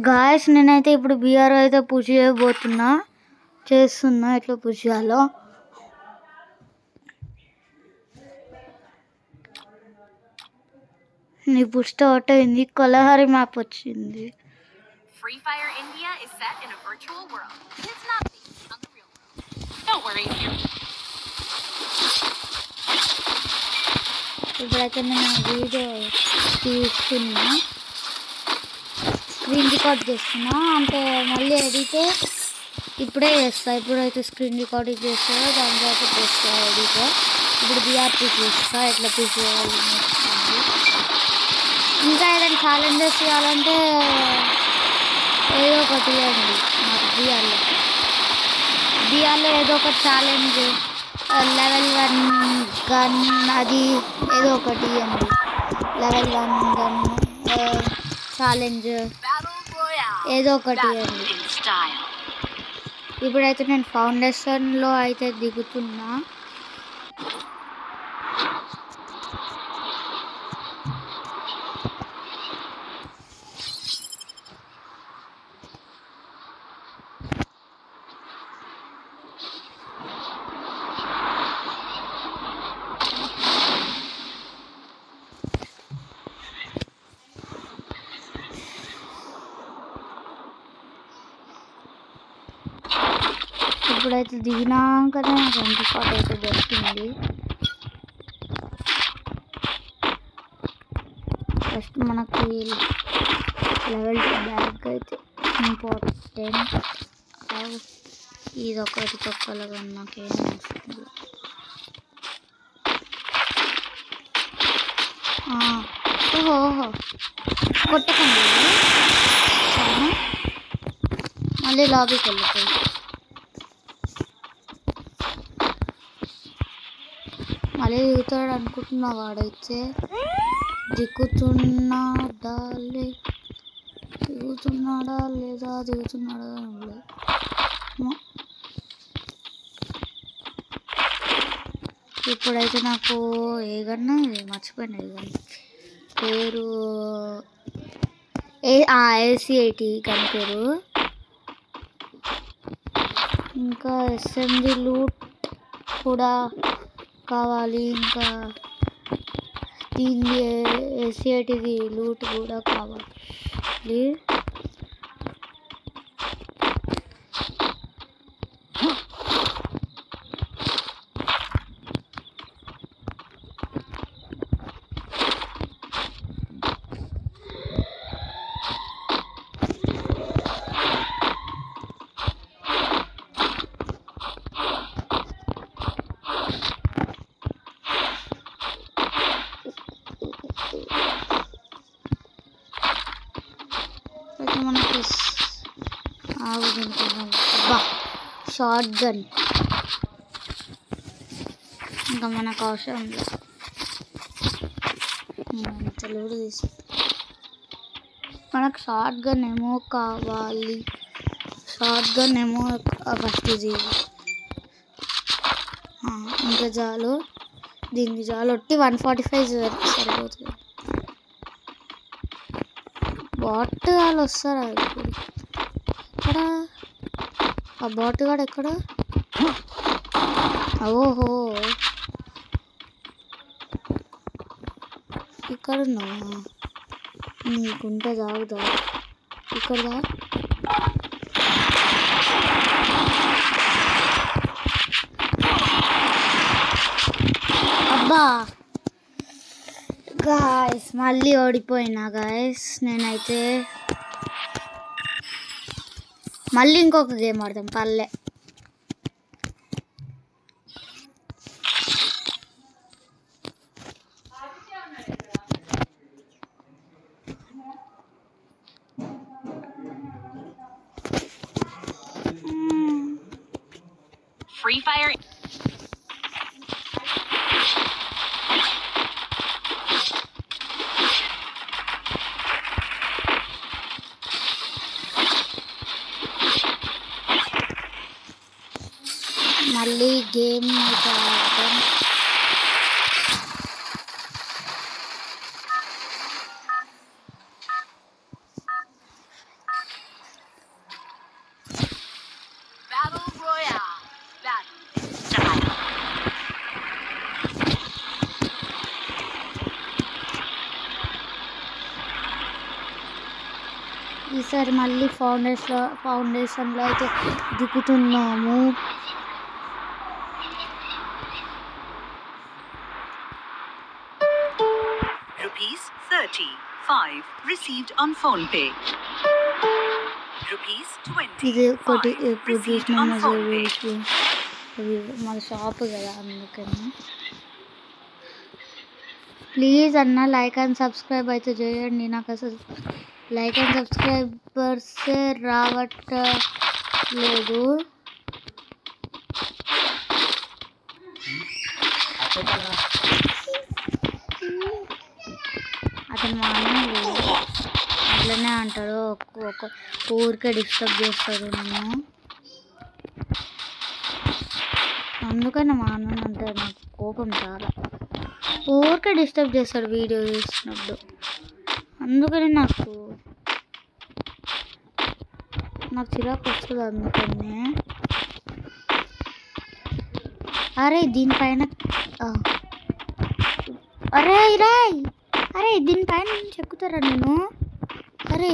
Guys నేనైతే ఇప్పుడు BR అయితే పుష్ చేస్తున్నా ఎట్లా పుష్ చేయాలో. నీ పుష్ అవుట్ అయింది, కలహరి మ్యాప్ వచ్చింది. Free Fire India is set in a virtual world. It's not based on the real world. Don't worry. ఇప్పుడైతే నేను వీడియో తీస్తున్నా, స్క్రీన్ రికార్డ్ చేస్తున్నా, అంటే మళ్ళీ ఎడిట్ ఇప్పుడే చేస్తా. ఇప్పుడైతే స్క్రీన్ రికార్డింగ్ చేస్తా, దాని తర్వాత చేస్తా ఎడిట్. ఇప్పుడు బీఆర్పీ చూస్తా ఎట్లా తీసేయాలి. ఇంకా ఏదైనా ఛాలెంజెస్ చేయాలంటే ఏదో ఒకటి ఇవ్వండి నాకు. బీఆర్లో ఏదో ఒక ఛాలెంజ్, లెవెల్ 1 గన్, అది ఏదో ఒకటి ఇవ్వండి. లెవెల్ 1 గన్ ఛాలెంజ్ ఏదో ఒకటి ఇవ్వండి. ఇప్పుడైతే నేను ఫౌండేషన్లో అయితే దిగుతున్నా. ఇప్పుడైతే దిగినాకనే నాకు ఎంపీ షాట్ అయితే దొరికింది. ఫస్ట్ మనకి లెవెల్ 2 బ్యాగ్ అయితే ఇంపార్టెంట్. ఇది ఒకటి తొక్కలుగా నాకేం వస్తుంది. ఓహో కొట్టకండి, మళ్ళీ లాబీకి వెళ్ళిపోయి. మళ్ళీ దిగుతాడు అనుకుంటున్నా, వాడైతే దిగుతున్నాడా లేదా దిగుతున్నాడా లేదు. ఇప్పుడైతే నాకు ఏ గన్నా ఇది మర్చిపోయినా, ఏ గన్ పేరు AC-80 గన్ పేరు. ఇంకా SMG లూట్ కూడా కావాలి, ఇంకా దీన్ని AC-80 లూట్ కూడా కావాలి. మనకి షార్ట్ గన్ ఇంకా మనకు అవసరం లేదు. తెలుగు తీసి మనకు షార్ట్ గన్ ఏమో కావాలి. షార్ట్ గన్ ఏమో ఫస్ట్ ఇది ఇంకా చాలు, దీనికి చాలు. 145 సరిపోతుంది. బాట్ వాళ్ళు వస్తారా ఇప్పుడు? ఎక్కడ ఆ బాట్ గాడు ఎక్కడ? ఓహో ఇక్కడ ఉన్నా, నీకుంటే తాగుదా ఇక్కడ దా. అబ్బా గాయస్ మళ్ళీ ఓడిపోయినా గాయస్. నేనైతే మళ్ళీ ఇంకొక గేమ్ ఆడతాం పల్లె. Free Fire మళ్ళీ గేమ్ ఆడతాం. ఈసారి మళ్ళీ ఫౌండేషన్లో అయితే దిగుతున్నాము. ₹35 received on PhonePe. ఇది ఒకటి ₹25 ఎప్పుడు received చూసినా on మెసేజ్ PhonePe. చేసి మన షాప్ కదా అందుకని. ప్లీజ్ అన్న లైక్ అండ్ సబ్స్క్రైబ్ అయితే చేయండి. నాకు అసలు లైక్ అండ్ సబ్స్క్రైబర్సే రావట్లేదు. అతను మా అన్నలు అట్లనే అంటాడు, ఒక ఊరికే డిస్టర్బ్ చేస్తాడు నన్ను. అందుకని మా అన్న అంటే నాకు కోపం చాలా. ఊరికే డిస్టర్బ్ చేస్తాడు వీడియో చేసినప్పుడు. అందుకని నాకు చిరాకు వస్తుంది. అందుకనే అరే దీనిపైన అరే దీనిపైన నుంచి ఎక్కుతారా నేను? అరే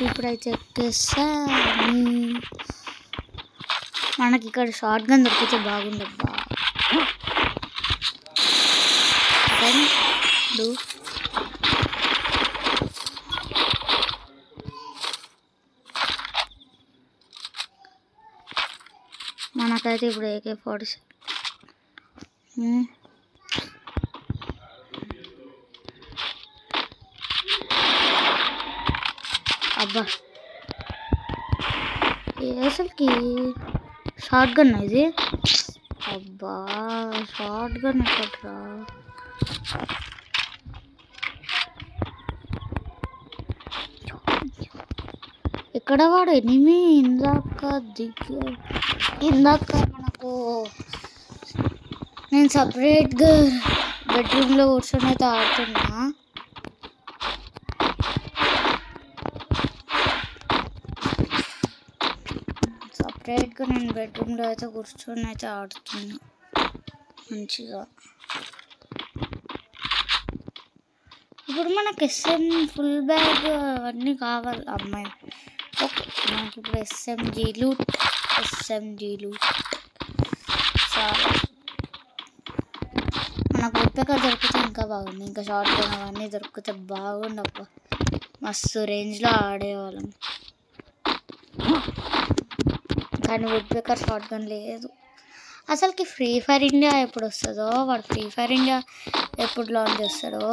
ఇప్పుడైతే ఎక్కేసాను. మనకి ఇక్కడ షార్ట్ గన్ దొరికితే బాగుండబ్బా. మనకైతే ఇప్పుడు AK-47 అబ్బా. అసలుకి షార్ట్ గన్ ఇది. అబ్బా షార్ట్ గన్ ఎక్కడ్రా? ఎక్కడ వాడు ఎనిమి? ఇందాక మనకు నేను సపరేట్గా బెడ్రూమ్లో కూర్చొని అయితే ఆడుతున్నా. సపరేట్గా నేను బెడ్రూమ్లో అయితే కూర్చొని అయితే ఆడుతున్నా మంచిగా. ఇప్పుడు మనకు SM ఫుల్ బ్యాగ్ అవన్నీ కావాలి అమ్మాయి. ఓకే మనకి ఇప్పుడు SMGలు చాలా. మనకు ఉప్పెక్కడ దొరికితే ఇంకా బాగుంది. ఇంకా షార్ట్ గన్ అవన్నీ దొరికితే బాగుండప్ప. మస్తు రేంజ్లో ఆడేవాళ్ళం. కానీ ఉప్పెక్కడ షార్ట్ గన్ లేదు. అసలుకి ఫ్రీ ఫైర్ ఇండియా ఎప్పుడు వస్తుందో, వాడు ఫ్రీ ఫైర్ ఇండియా ఎప్పుడు లాంచ్ చేస్తాడో,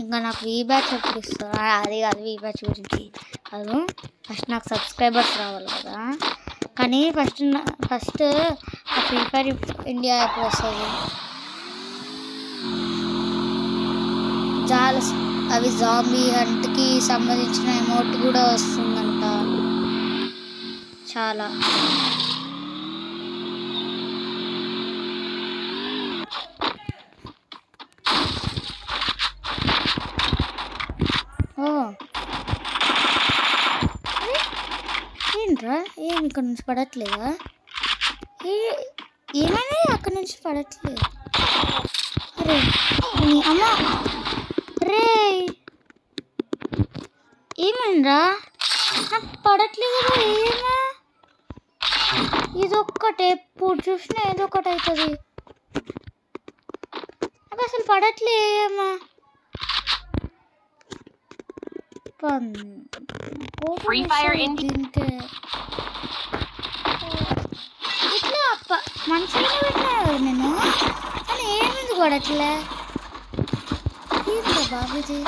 ఇంకా నాకు V-బ్యాచ్ ఎప్పుడు ఇస్తాడో. అది కాదు V-బ్యాచ్ గురించి కాదు, ఫస్ట్ నాకు సబ్స్క్రైబర్స్ రావాలి కదా. కానీ ఫస్ట్ ఫ్రీ ఫైర్ ఇండియా ఎప్పుడు వస్తుంది? అవి జాంబీ హంట్కి సంబంధించిన ఎమౌంట్ కూడా వస్తుందంట చాలా. ఏంట్రా ఏమి ఇక్కడ నుంచి పడట్లేదా? ఏమైనా అక్కడ నుంచి పడట్లేదు. అరే అమ్మా రే ఏమైందిరా? నాకు పడట్లేదు కదా ఏమా. ఇదొక్కటే ఎప్పుడు చూసినా ఏదో ఒకటి అవుతుంది. నాకు అసలు పడట్లేమా. Free Fire India. ఇట్లా మంచిగానే పెట్టినా నేను, కానీ ఏమింది పడట్లే. ఏంటో బాబుజీ.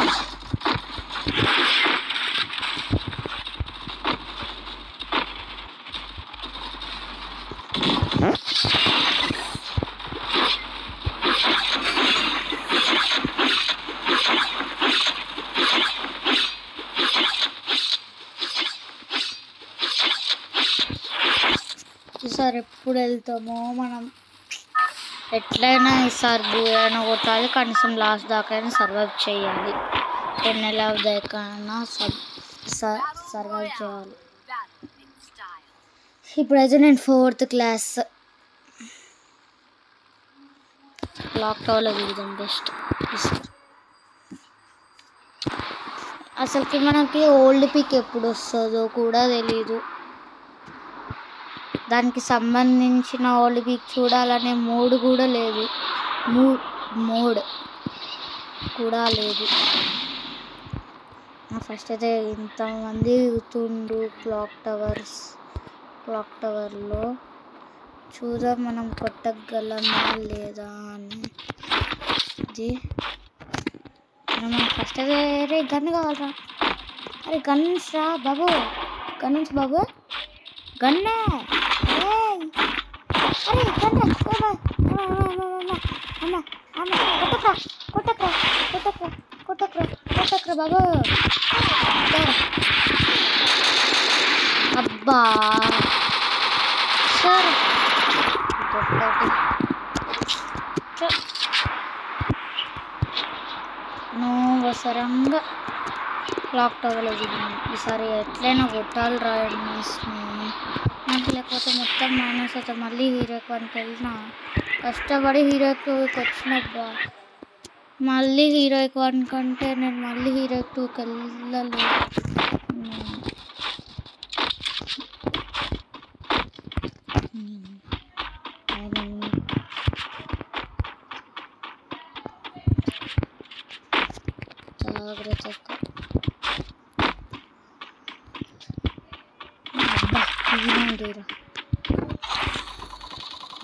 ఈసారి ఎప్పుడు వెళ్తామో మనం. ఎట్లయినా ఈసారి బూయైనా కొట్టాలి, కనీసం లాస్ట్ దాకైనా సర్వైవ్ చేయాలి. 10 దాకైనా సర్వైవ్ చేయాలి. ఇప్పుడైతే నేను 4th క్లాస్. క్లాక్ టవర్లో దిగుదాం బెస్ట్. అసలుకి మనకి ఓల్డ్ పిక్ ఎప్పుడు వస్తుందో కూడా తెలీదు. దానికి సంబంధించిన ఓల్డ్ పిక్ చూడాలనే మూడ్ కూడా లేదు. మూడ్ కూడా లేదు. ఫస్ట్ అయితే ఇంతమంది దిగుతుండు క్లాక్ టవర్లో. చూద్దాం మనం కొట్టగలమా లేదా అని. ఇది మనం ఫస్ట్ అయితే రే గన్ కావాలరా. అరే గన్స్ రా బాబు, గన్స్ బాబు, గన్నే. అరే గన్ కొట్టక్రా బాబు. అబ్బా సరే అనవసరంగా క్లాక్ టవర్లో దిగింది. ఈసారి ఎట్లయినా కొట్టాలి రాయడ్ని నాకు, లేకపోతే మొత్తం మైనస్ అయితే మళ్ళీ హీరోకి వన్కి వెళ్ళినా కష్టపడి హీరోకి వచ్చినబ్బా. మళ్ళీ హీరోకి వన్ కంటే నేను మళ్ళీ హీరోకి 2కి వెళ్ళలేదు. జాగ్రత్తగా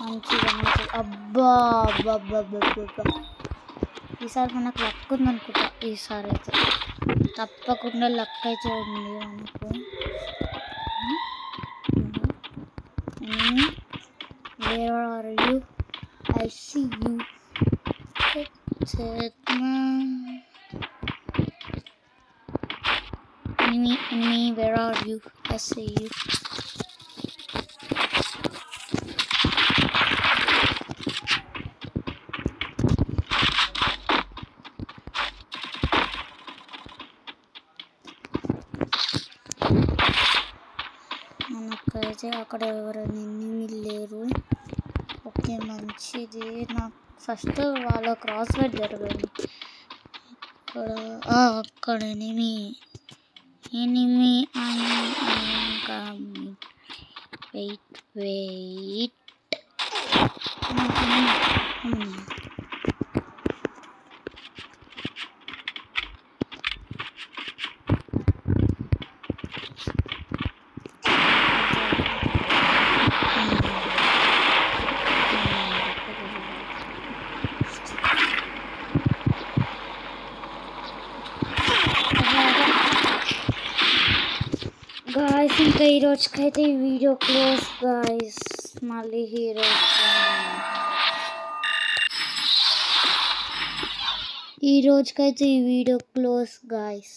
మంచిగా అబ్బా అబ్బా. ఈసారి మనకు లక్ ఉందనుకుంటా. ఈసారి అయితే తప్పకుండా లక్ అయితే ఉంది మనకు. Where are you? I see you. Enemy, where are you? I see you. మనకైతే అక్కడ ఎవరైనా ఎనిమిది లేరు. ఓకే మంచిది. నాకు ఫస్ట్ వాళ్ళ క్రాస్ ఫైట్ జరగదు. అక్కడ ఎనిమి వెయిట్ గాయస్. ఇంకా ఈ రోజుకైతే ఈ వీడియో క్లోజ్ గాయస్. మళ్ళీ ఈ రోజుకైతే ఈ వీడియో క్లోజ్ గాయస్.